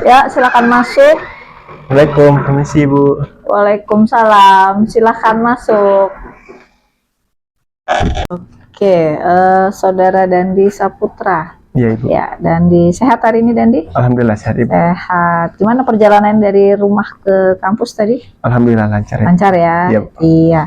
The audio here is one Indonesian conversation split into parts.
Ya, silakan masuk. Assalamualaikum, permisi Bu. Waalaikumsalam, silakan masuk. Oke, Saudara Dandi Saputra. Iya Ibu. Ya, Dandi sehat hari ini, Dandi? Alhamdulillah sehat Ibu. Sehat. Gimana perjalanan dari rumah ke kampus tadi? Alhamdulillah lancar. Lancar ya? Iya. Iya.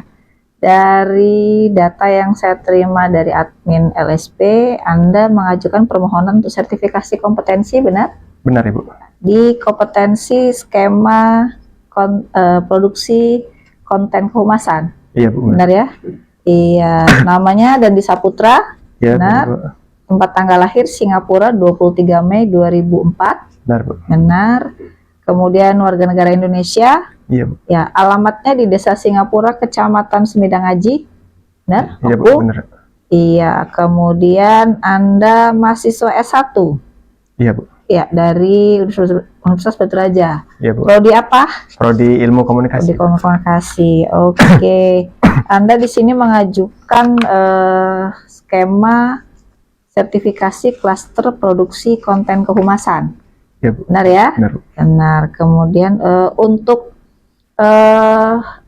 Dari data yang saya terima dari admin LSP, Anda mengajukan permohonan untuk sertifikasi kompetensi, benar? Benar Ibu. Di kompetensi skema produksi konten kehumasan. Iya Bu. Benar ya? Iya, namanya Dandi Saputra. Iya, benar. Bu. Tempat tanggal lahir Singapura 23 Mei 2004. Benar Bu. Benar. Kemudian warga negara Indonesia. Iya Bu. Ya, alamatnya di Desa Singapura, Kecamatan Semidang Aji. Benar? Iya Bu, benar. Iya, kemudian Anda mahasiswa S1. Iya Bu. Ya, dari Universitas Batu Raja. Iya Bu. Prodi apa? Prodi Ilmu Komunikasi. Prodi Komunikasi. Oke. Anda di sini mengajukan skema sertifikasi klaster produksi konten kehumasan. Iya Bu. Benar ya? Benar Bu. Benar. Kemudian untuk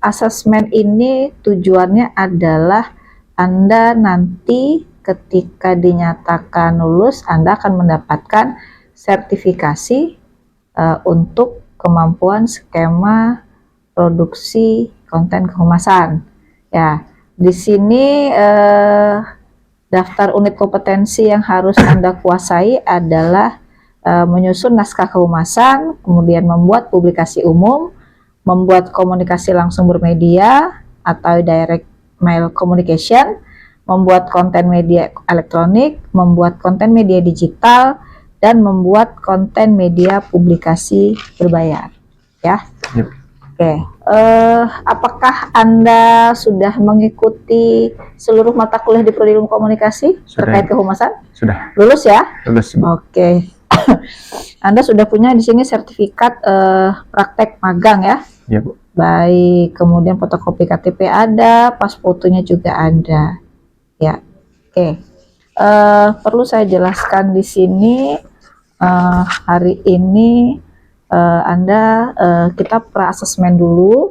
asesmen ini tujuannya adalah Anda nanti ketika dinyatakan lulus, Anda akan mendapatkan sertifikasi untuk kemampuan skema produksi konten kehumasan. Ya, di sini daftar unit kompetensi yang harus Anda kuasai adalah menyusun naskah kehumasan, kemudian membuat publikasi umum, membuat komunikasi langsung bermedia atau direct mail communication, membuat konten media elektronik, membuat konten media digital, dan membuat konten media publikasi berbayar. Ya. Yep. Oke. Apakah Anda sudah mengikuti seluruh mata kuliah di Prodi Ilmu Komunikasi terkait kehumasan? Sudah. Lulus ya? Lulus. Oke. Anda sudah punya di sini sertifikat praktek magang ya? Iya Bu. Baik, kemudian fotokopi KTP ada, pas fotonya juga ada. Ya, oke. Perlu saya jelaskan di sini hari ini Anda kita pra-asesmen dulu,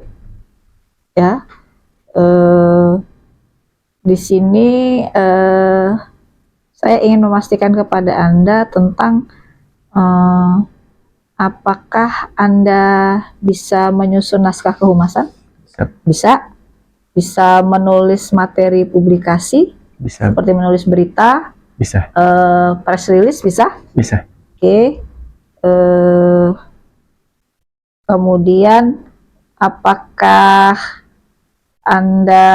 ya. Di sini saya ingin memastikan kepada Anda tentang apakah Anda bisa menyusun naskah kehumasan? Bisa. Bisa menulis materi publikasi? Bisa. Seperti menulis berita? Bisa. Press release bisa? Bisa. Oke. Kemudian apakah Anda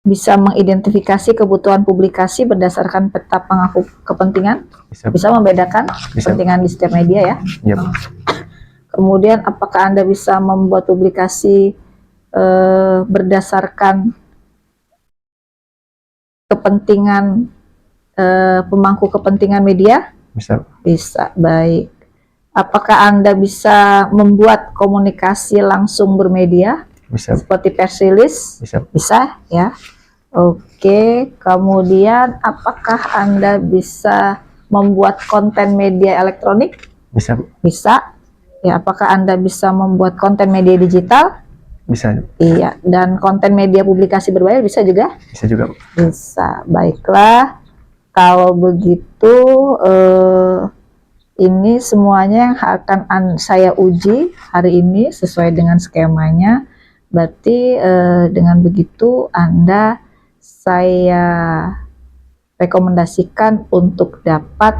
bisa mengidentifikasi kebutuhan publikasi berdasarkan peta pemangku kepentingan? Bisa membedakan kepentingan di setiap media ya? Yep. Kemudian apakah Anda bisa membuat publikasi berdasarkan kepentingan pemangku kepentingan media? Bisa. Bisa, baik. Apakah Anda bisa membuat komunikasi langsung bermedia? Bisa. Seperti press release? Bisa. Bisa ya. Oke, kemudian apakah Anda bisa membuat konten media elektronik? Bisa. Bisa. Ya, apakah Anda bisa membuat konten media digital? Bisa. Iya, dan konten media publikasi berbayar bisa juga? Bisa juga. Bisa. Baiklah. Kalau begitu ini semuanya yang akan saya uji hari ini sesuai dengan skemanya. Berarti dengan begitu saya rekomendasikan untuk dapat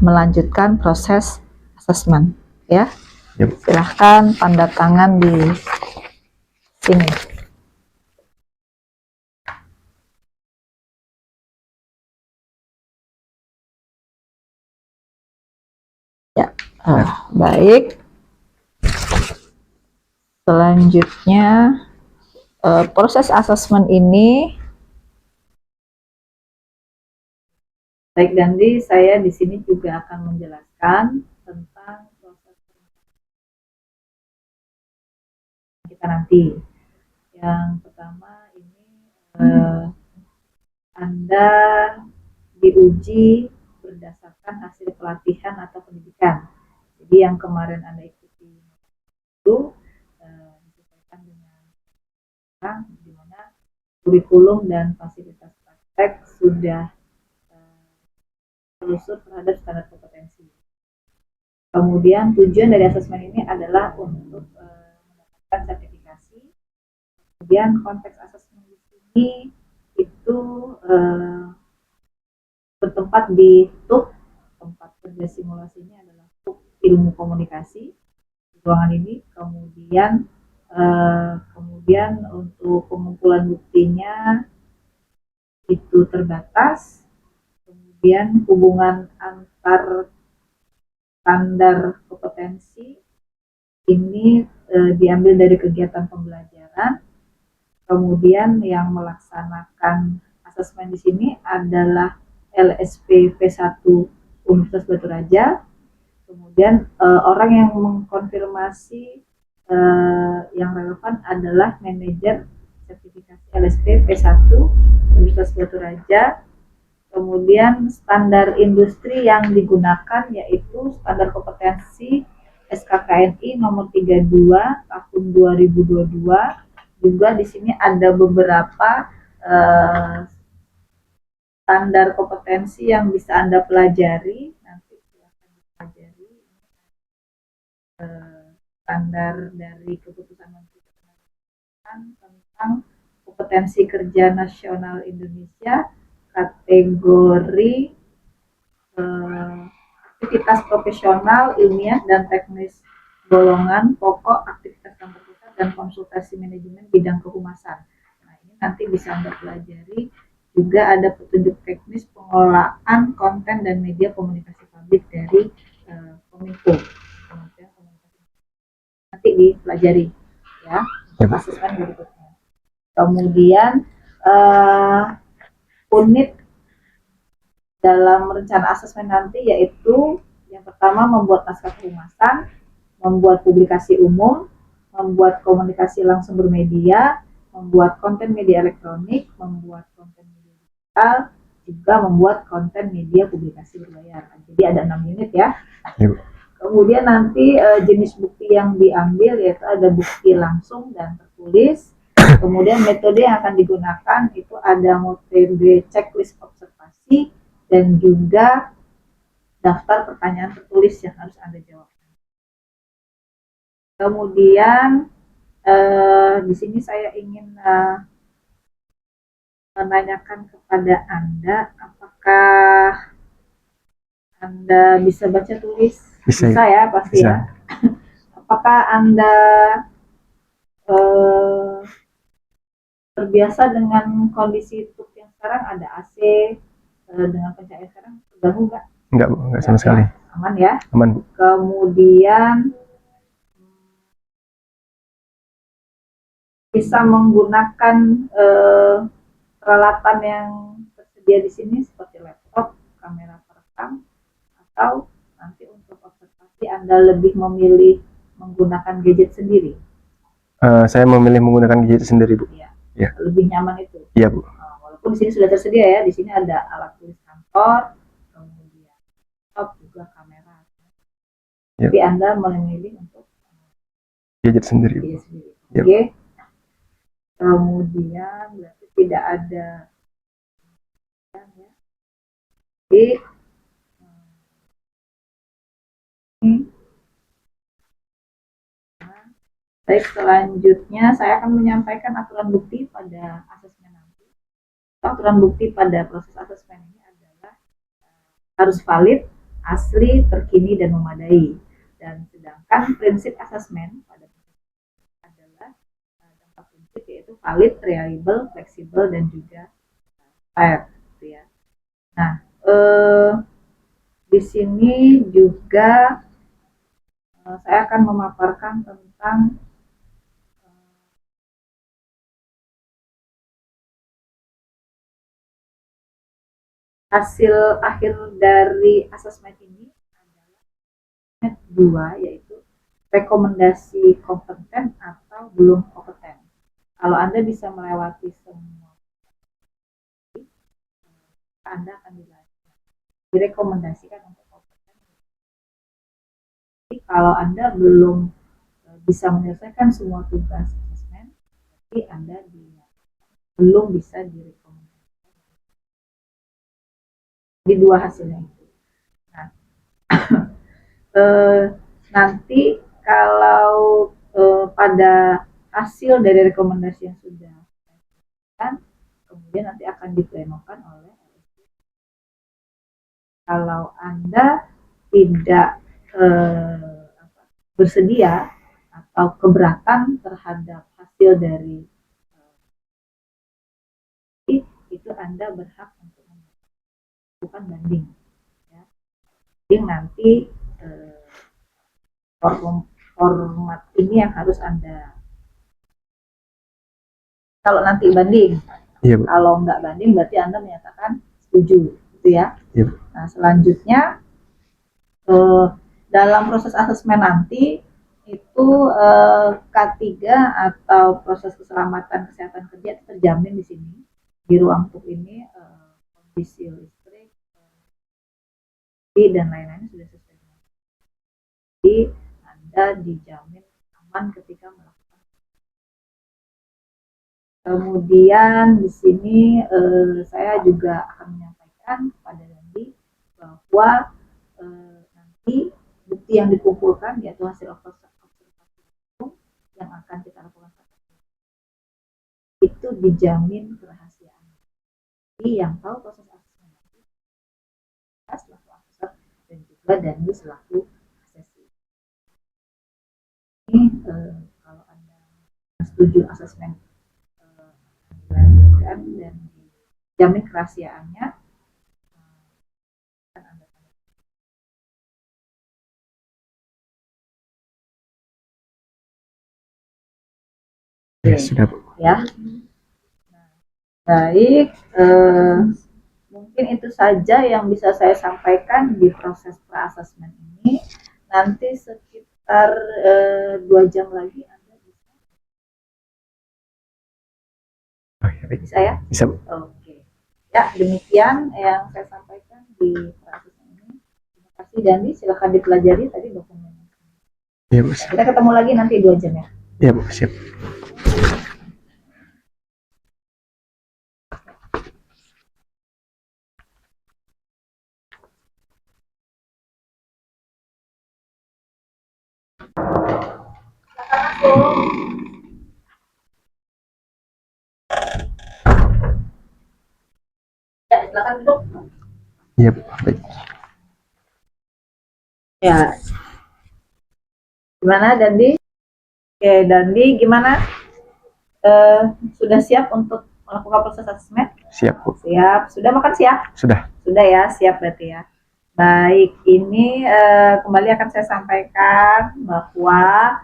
melanjutkan proses asesmen ya. Yep. Silahkan tanda tangan di sini. Ya, baik. Selanjutnya proses asesmen ini. Baik Dandi, saya di sini juga akan menjelaskan tentang proses kita nanti. Yang pertama ini Anda diuji berdasarkan hasil pelatihan atau pendidikan. Jadi yang kemarin Anda ikuti itu disesuaikan dengan sekarang, di mana kurikulum dan fasilitas praktek sudah telusur terhadap standar kompetensi. Kemudian tujuan dari asesmen ini adalah untuk mendapatkan sertifikasi. Kemudian konteks asesmen di sini itu bertempat di TUK, tempat kerja simulasinya adalah TUK Ilmu Komunikasi di ruangan ini. Kemudian untuk pengumpulan buktinya itu terbatas. Kemudian hubungan antar standar kompetensi ini diambil dari kegiatan pembelajaran. Kemudian yang melaksanakan asesmen di sini adalah LSP P1 Universitas Batu Raja. Kemudian orang yang mengkonfirmasi yang relevan adalah manajer sertifikasi LSP P1 Universitas Batu Raja. Kemudian standar industri yang digunakan yaitu standar kompetensi SKKNI nomor 32 tahun 2022. Juga di sini ada beberapa standar kompetensi yang bisa Anda pelajari. Nanti silakan dipelajari. Standar dari keputusan Menteri Ketenagakerjaan tentang kompetensi kerja nasional Indonesia kategori aktivitas profesional, ilmiah, dan teknis golongan pokok aktivitas kantor pusat dan konsultasi manajemen bidang kehumasan. Nah, ini nanti bisa Anda pelajari. Juga ada petunjuk teknis pengolahan konten dan media komunikasi publik dari Kominfo. Nanti dipelajari ya, asesmen berikutnya. Kemudian unit dalam rencana asesmen nanti yaitu yang pertama membuat naskah kehumasan, membuat publikasi umum, membuat komunikasi langsung bermedia, membuat konten media elektronik, membuat konten media digital, juga membuat konten media publikasi berbayar. Jadi ada 6 unit ya. Kemudian nanti jenis bukti yang diambil yaitu ada bukti langsung dan tertulis. Kemudian metode yang akan digunakan itu ada metode checklist observasi dan juga daftar pertanyaan tertulis yang harus Anda jawab. Kemudian di sini saya ingin menanyakan kepada Anda, apakah Anda bisa baca tulis? Bisa ya, pasti bisa. Ya. Apakah Anda terbiasa dengan kondisi TUK yang sekarang ada AC dengan pencahayaan sekarang terganggu nggak? Enggak, Bu, enggak sama sekali. Aman ya? Aman, Bu. Kemudian bisa menggunakan peralatan yang tersedia di sini seperti laptop, kamera perekam, atau nanti untuk observasi Anda lebih memilih menggunakan gadget sendiri? Saya memilih menggunakan gadget sendiri, Bu. Iya. Ya. Lebih nyaman itu. Iya, Bu. Walaupun di sini sudah tersedia ya, di sini ada alat tulis kantor, kemudian laptop, juga kamera. Ya. Tapi Anda memilih untuk gadget sendiri. Gadget sendiri. Ya. Oke. Kemudian berarti tidak ada ya. Jadi baik, selanjutnya saya akan menyampaikan aturan bukti pada asesmen nanti. Aturan bukti pada proses asesmen ini adalah harus valid, asli, terkini, dan memadai. Dan sedangkan prinsip asesmen pada adalah empat prinsip yaitu valid, reliable, fleksibel, dan juga fair. Ya. Nah, di sini juga saya akan memaparkan tentang hasil akhir dari asesmen ini adalah 2, yaitu rekomendasi kompeten atau belum kompeten. Kalau Anda bisa melewati semua, Anda akan direkomendasikan untuk kompeten. kalau Anda belum bisa menyelesaikan semua tugas asesmen, tapi Anda belum bisa direkomendasikan. Jadi dua hasilnya itu. Nah, nanti kalau pada hasil dari rekomendasi yang sudah dilakukan, kemudian nanti akan diplenokan oleh LSP. Kalau Anda tidak bersedia atau keberatan terhadap hasil dari itu, Anda berhak untuk melakukan banding. Ya. Banding nanti format ini yang harus Anda, kalau nanti banding, Iya, Bu. kalau nggak banding berarti Anda menyatakan setuju, gitu ya. Iya, Bu. Nah, selanjutnya dalam proses asesmen nanti itu K3 atau proses keselamatan kesehatan kerja terjamin di sini, di ruang TUK ini kondisi listrik dan lain-lain sudah sesuai. Jadi Anda dijamin aman ketika melakukan. Kemudian di sini saya juga akan menyampaikan kepada Dandi bahwa nanti bukti yang dikumpulkan yaitu hasil observasi yang akan kita lakukan itu dijamin kerahasiaan. Jadi yang tahu proses asesmen nanti selaku asesor dan juga Dandi selaku asesi. Ini kalau Anda setuju asesmen dilanjutkan dan dijamin kerahasiaannya, Ya, sudah, Bu. Ya. Nah, baik, mungkin itu saja yang bisa saya sampaikan di proses pra-asesmen ini. Nanti sekitar 2 jam lagi Anda bisa. Oh, ya, baik. Bisa ya? Bisa, Bu. Oke. Ya, demikian yang saya sampaikan di pra-asesmen ini. Terima kasih Dandi, silakan dipelajari tadi dokumennya. Iya, Bu. Kita ketemu lagi nanti 2 jam ya. Iya, Bu, siap. Ya, silakan duduk. Iya, Bu. Baik. Ya. Gimana Dandi? Oke, Dandi gimana? Sudah siap untuk melakukan proses asesmen? Siap, Bu. Siap. Sudah makan siap? Sudah. Sudah ya, siap berarti ya. Baik, ini kembali akan saya sampaikan bahwa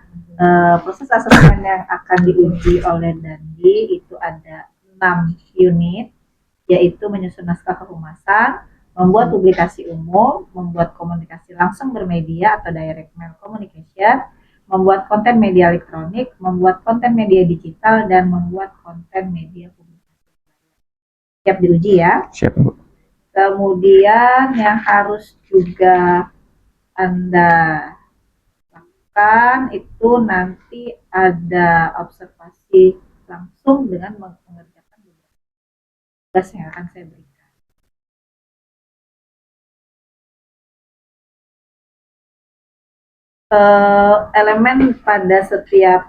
proses asesmen yang akan diuji oleh Dandi itu ada 6 unit, yaitu menyusun naskah kehumasan, membuat publikasi umum, membuat komunikasi langsung bermedia atau direct mail communication, membuat konten media elektronik, membuat konten media digital, dan membuat konten media publikasi. Siap diuji ya? Siap, Bu. Kemudian yang harus juga Anda lakukan itu nanti ada observasi langsung dengan mengerjakan tugas yang akan saya berikan. Elemen pada setiap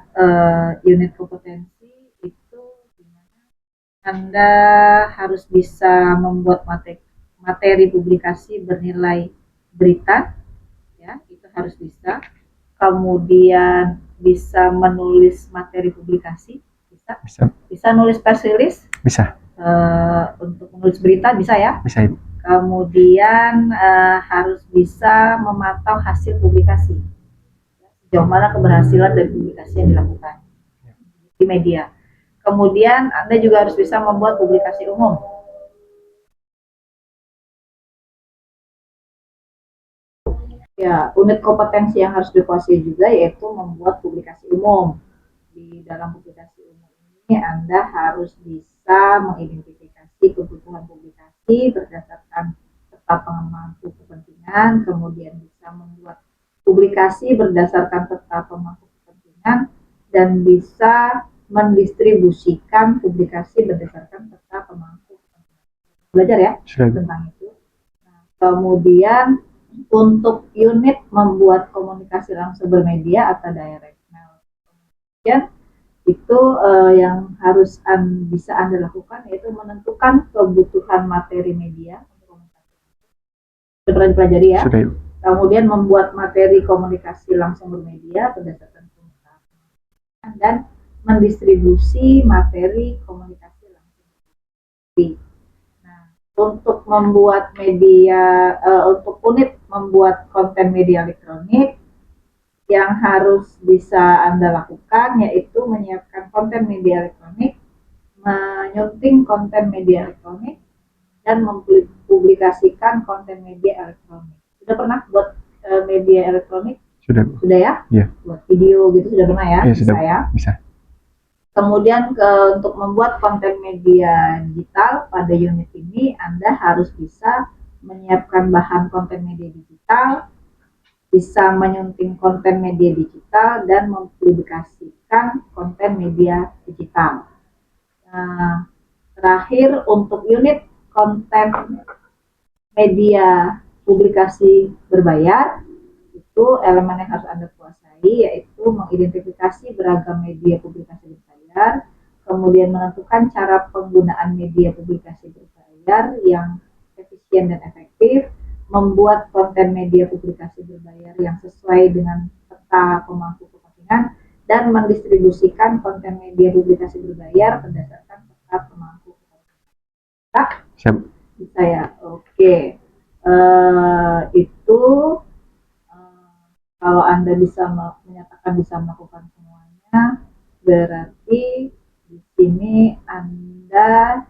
unit kompetensi itu gimana? Anda harus bisa membuat materi publikasi bernilai berita, ya itu harus bisa. Kemudian bisa menulis materi publikasi, bisa nulis press release, bisa. Untuk menulis berita bisa ya. Bisa, Ibu. Kemudian harus bisa memantau hasil publikasi, sejauh mana keberhasilan dari publikasi yang dilakukan di media. Kemudian Anda juga harus bisa membuat publikasi umum. Ya, unit kompetensi yang harus dikuasai juga yaitu membuat publikasi umum. Di dalam publikasi umum ini Anda harus bisa mengidentifikasi kebutuhan publikasi berdasarkan peta pengembangan kepentingan, kemudian bisa membuat publikasi berdasarkan peta pemangku kepentingan, dan bisa mendistribusikan publikasi berdasarkan peta pemangku kepentingan. Belajar ya tentang itu. Nah, kemudian untuk unit membuat komunikasi langsung bermedia atau direct mail communication, itu yang harus bisa Anda lakukan yaitu menentukan kebutuhan materi media untuk komunikasi. Sudah pernah dipelajari ya? Sudah. Kemudian membuat materi komunikasi langsung bermedia berdasarkan pengetahuan dan mendistribusi materi komunikasi langsung bermedia. Nah, untuk membuat media, untuk unit membuat konten media elektronik, yang harus bisa Anda lakukan yaitu menyiapkan konten media elektronik, menyunting konten media elektronik, dan mempublikasikan konten media elektronik. Sudah pernah buat media elektronik? Sudah. Sudah ya? Iya. Buat video gitu sudah pernah ya? Iya, bisa sudah. ya? Bisa. Kemudian untuk membuat konten media digital pada unit ini, Anda harus bisa menyiapkan bahan konten media digital, bisa menyunting konten media digital, dan mempublikasikan konten media digital. Nah, terakhir untuk unit konten media publikasi berbayar, itu elemen yang harus Anda kuasai, yaitu mengidentifikasi beragam media publikasi berbayar, kemudian menentukan cara penggunaan media publikasi berbayar yang efisien dan efektif, membuat konten media publikasi berbayar yang sesuai dengan peta pemangku kepentingan, dan mendistribusikan konten media publikasi berbayar berdasarkan peta pemangku kepentingan. Siap. Bisa ya? Oke. Itu kalau Anda bisa menyatakan bisa melakukan semuanya, berarti di sini Anda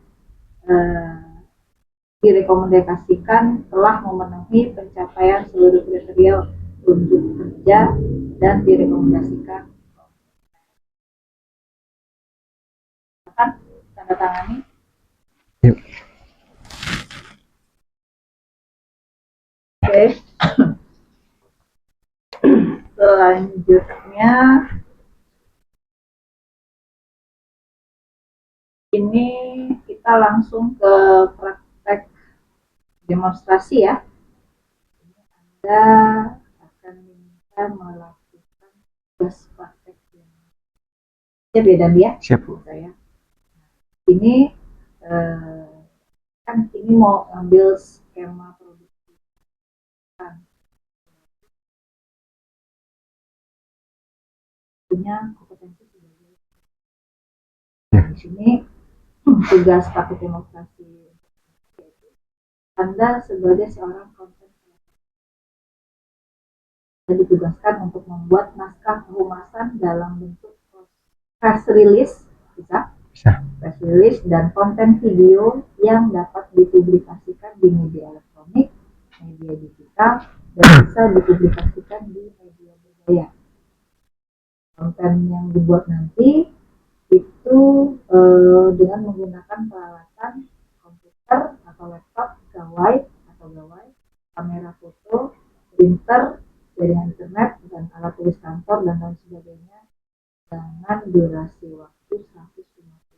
direkomendasikan telah memenuhi pencapaian seluruh kriteria untuk kerja dan direkomendasikan. Tanda tangani. Yuk. Oke. Selanjutnya ini kita langsung ke praktek demonstrasi ya. Anda akan diminta melakukan tugas praktek ya, beda ya. Siap. Saya. Ini kan ini mau ambil skema produksi. Punya kompetensi sebagai. Di sini tugas praktek demonstrasi Anda sebagai seorang konten dan ditugaskan untuk membuat naskah kehumasan dalam bentuk press release, bisa? Press release dan konten video yang dapat dipublikasikan di media elektronik, media digital, dan bisa dipublikasikan di media berbayar. Konten yang dibuat nanti itu dengan menggunakan peralatan komputer atau laptop, gawai, kamera foto, printer, jaringan internet, dan alat tulis kantor, dan lain sebagainya, dengan durasi waktu 150 menit.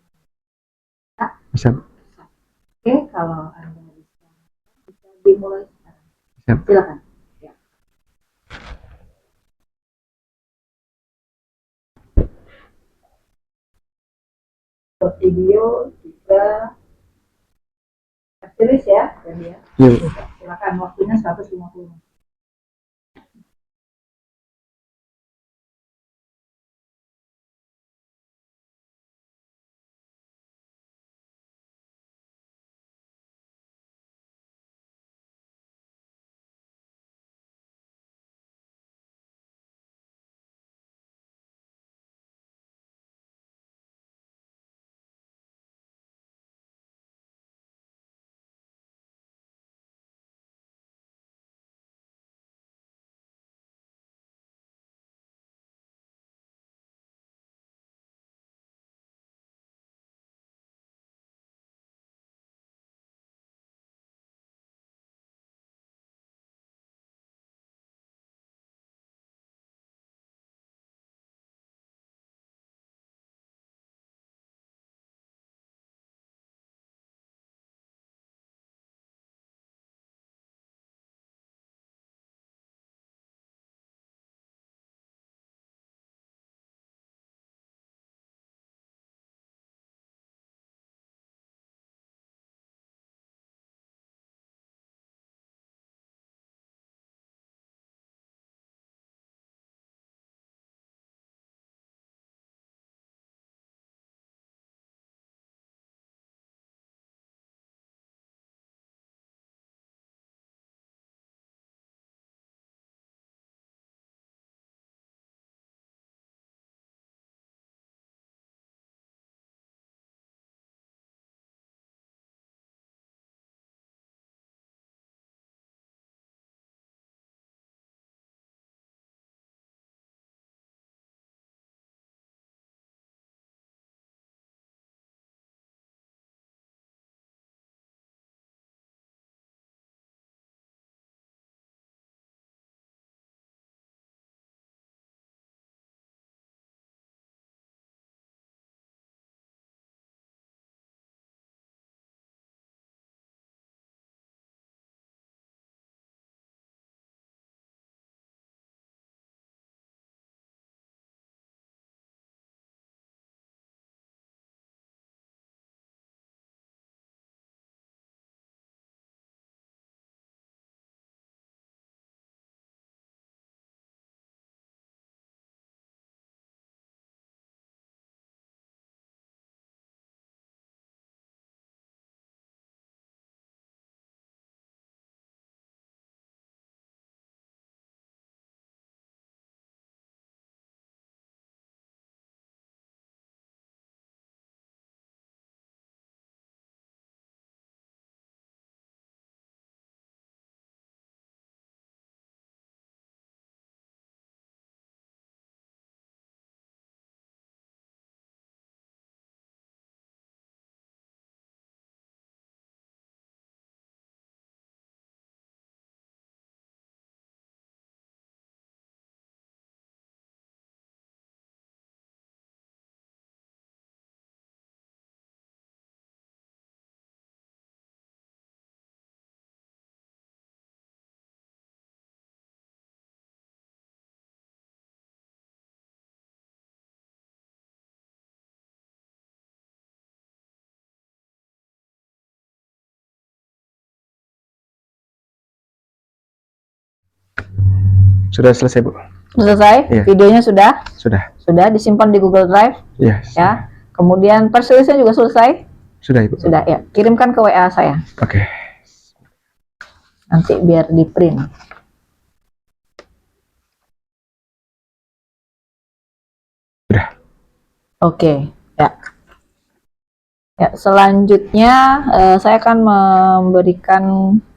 Bisa. Oke, kalau Anda bisa dimulai sekarang. Silakan. Ya. Video juga tulis ya, ya. Silakan, waktunya 150 menit. Sudah selesai, Bu. Selesai? Iya. Videonya sudah? Sudah. Sudah disimpan di Google Drive? Iya. Ya. Kemudian press release-nya juga selesai? Sudah, Ibu. Sudah, ya. Kirimkan ke WA saya. Oke. Nanti biar di print. Sudah. Oke, ya. Ya, selanjutnya saya akan memberikan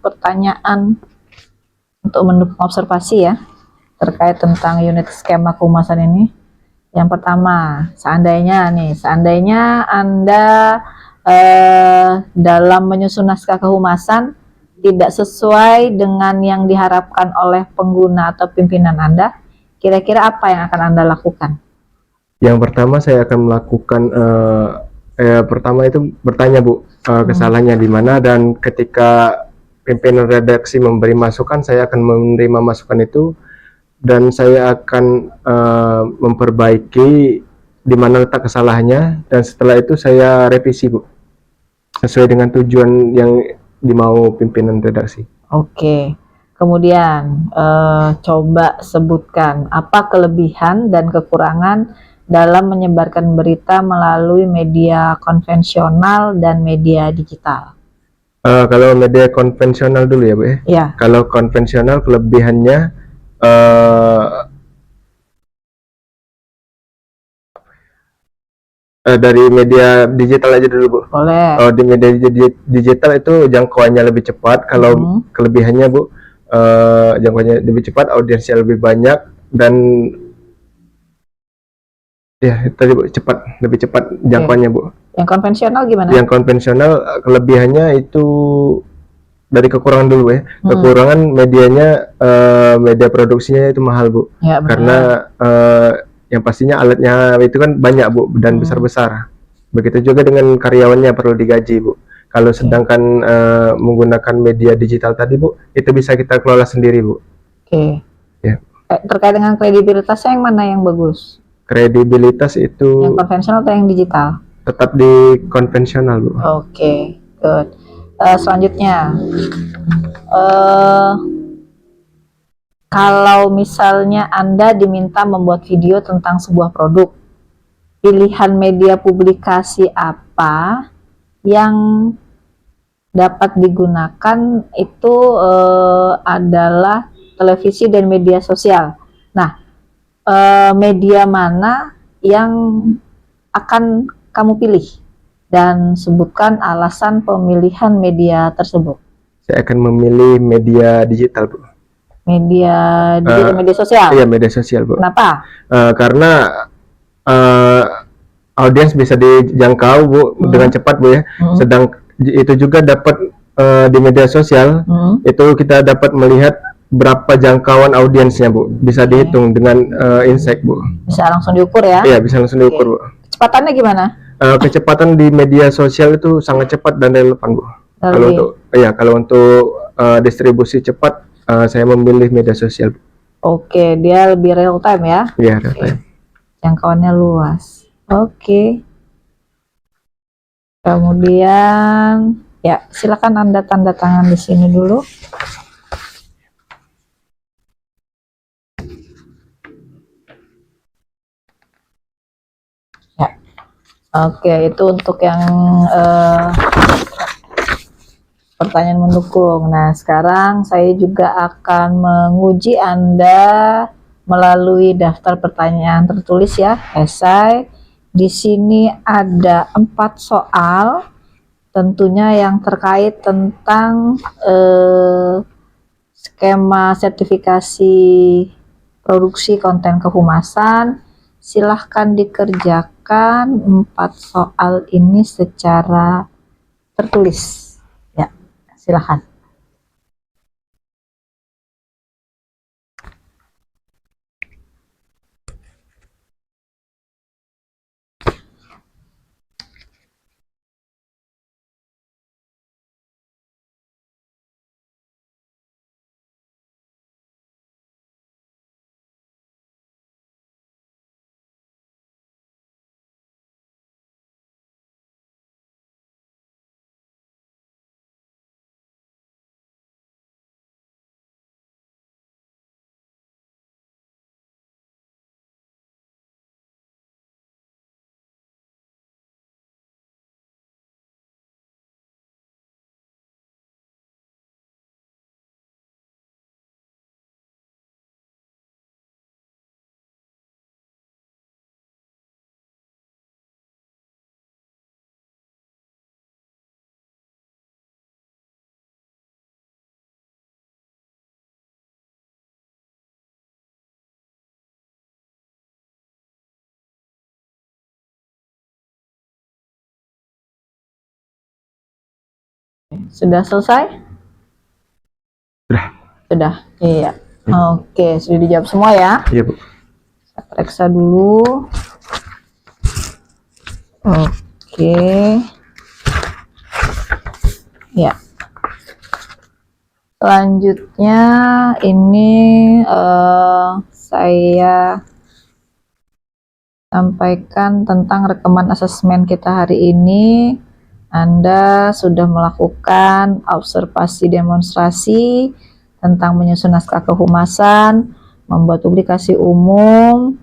pertanyaan untuk mendukung observasi ya terkait tentang unit skema kehumasan ini. Yang pertama, seandainya Anda dalam menyusun naskah kehumasan tidak sesuai dengan yang diharapkan oleh pengguna atau pimpinan Anda, kira-kira apa yang akan Anda lakukan? Yang pertama saya akan melakukan pertama itu bertanya, Bu, kesalahannya di mana, dan ketika pimpinan redaksi memberi masukan, saya akan menerima masukan itu dan saya akan memperbaiki di mana letak kesalahannya, dan setelah itu saya revisi, Bu, sesuai dengan tujuan yang dimau pimpinan redaksi. Oke. Kemudian coba sebutkan apa kelebihan dan kekurangan dalam menyebarkan berita melalui media konvensional dan media digital. Kalau media konvensional dulu ya, Bu ya. Ya. Kalau konvensional kelebihannya dari media digital aja dulu, Bu. Boleh. Di media digital itu jangkauannya lebih cepat. Kalau kelebihannya, Bu, jangkauannya lebih cepat, audiensnya lebih banyak, dan ya tadi, Bu, lebih cepat jangkauannya, Bu. Yang konvensional gimana? Yang konvensional kelebihannya itu dari kekurangan dulu ya. Kekurangan medianya, media produksinya itu mahal, Bu. Ya, karena yang pastinya alatnya itu kan banyak, Bu, dan besar-besar. Begitu juga dengan karyawannya perlu digaji, Bu. Kalau sedangkan menggunakan media digital tadi, Bu, itu bisa kita kelola sendiri, Bu. Oke. Ya. Terkait dengan kredibilitasnya yang mana yang bagus? Kredibilitas itu yang konvensional atau yang digital? Tetap di konvensional, Bu. Oke, good. Selanjutnya, kalau misalnya Anda diminta membuat video tentang sebuah produk, pilihan media publikasi apa yang dapat digunakan itu adalah televisi dan media sosial. Nah, media mana yang akan kamu pilih? Dan sebutkan alasan pemilihan media tersebut. Saya akan memilih media digital, Bu. Media digital, media sosial? Iya, media sosial, Bu. Kenapa? Karena audiens bisa dijangkau, Bu, dengan cepat, Bu ya. Sedang itu juga dapat di media sosial, itu kita dapat melihat berapa jangkauan audiensnya, Bu. Bisa dihitung dengan insight, Bu. Bisa langsung diukur ya? Iya, bisa langsung diukur, Bu. Kecepatannya gimana? Kecepatan di media sosial itu sangat cepat dan relevan, Bu. Kalau untuk distribusi cepat, saya memilih media sosial, Bu. Oke, dia lebih real time ya? Iya, real time. Jangkauannya luas. Oke. Kemudian, ya silakan Anda tanda tangan di sini dulu. Ya. Oke, itu untuk yang pertanyaan mendukung. Nah, sekarang saya juga akan menguji Anda melalui daftar pertanyaan tertulis ya, esai. Di sini ada 4 soal, tentunya yang terkait tentang skema sertifikasi produksi konten kehumasan. Silahkan dikerjakan 4 soal ini secara tertulis. Ya, silahkan. sudah selesai? Sudah, iya. Oke, sudah dijawab semua ya? Iya, Bu. Saya periksa dulu. Oke. Ya. Selanjutnya ini saya sampaikan tentang rekaman asesmen kita hari ini. Anda sudah melakukan observasi demonstrasi tentang menyusun naskah kehumasan, membuat publikasi umum,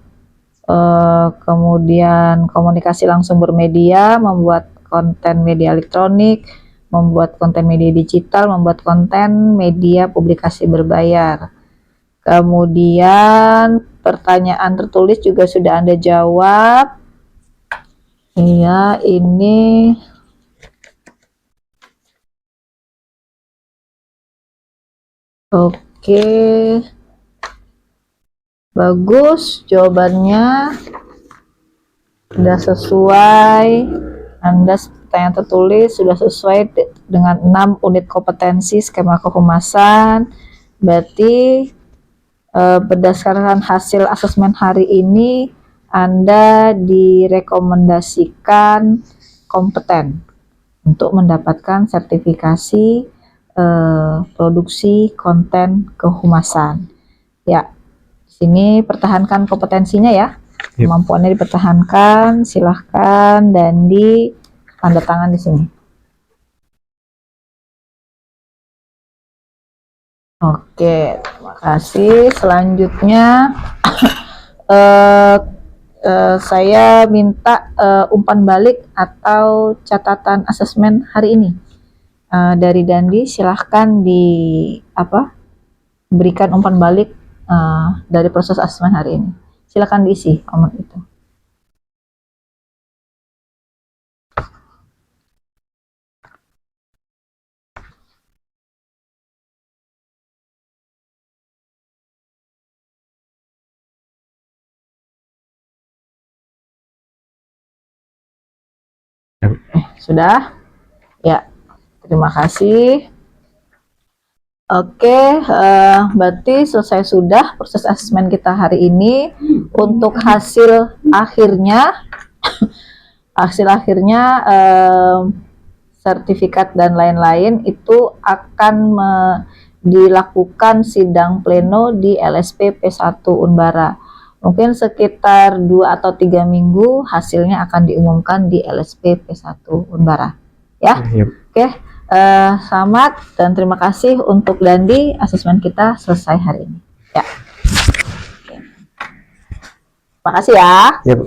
kemudian komunikasi langsung bermedia, membuat konten media elektronik, membuat konten media digital, membuat konten media publikasi berbayar. Kemudian pertanyaan tertulis juga sudah Anda jawab. Iya, ini oke. Bagus, jawabannya sudah sesuai. Anda pertanyaan tertulis sudah sesuai dengan 6 unit kompetensi skema kehumasan. Berarti berdasarkan hasil asesmen hari ini, Anda direkomendasikan kompeten untuk mendapatkan sertifikasi produksi konten kehumasan. Ya, di sini pertahankan kompetensinya ya. Yep. Kemampuannya dipertahankan, silahkan dan di tanda tangan di sini. Oke, terima kasih. Selanjutnya saya minta umpan balik atau catatan asesmen hari ini dari Dandi. Silahkan berikan umpan balik dari proses asesmen hari ini. Silahkan diisi omong itu. Sudah? Ya, terima kasih. Oke, berarti selesai sudah proses asesmen kita hari ini. Untuk hasil akhirnya, sertifikat dan lain-lain itu akan dilakukan sidang pleno di LSP P1 Unbara. Mungkin sekitar 2 atau 3 minggu hasilnya akan diumumkan di LSP P1 Unbara. Ya, Yep. Oke. Selamat dan terima kasih untuk Dandi. Asesmen kita selesai hari ini. Ya. Oke. Terima kasih ya. Ya, Bu.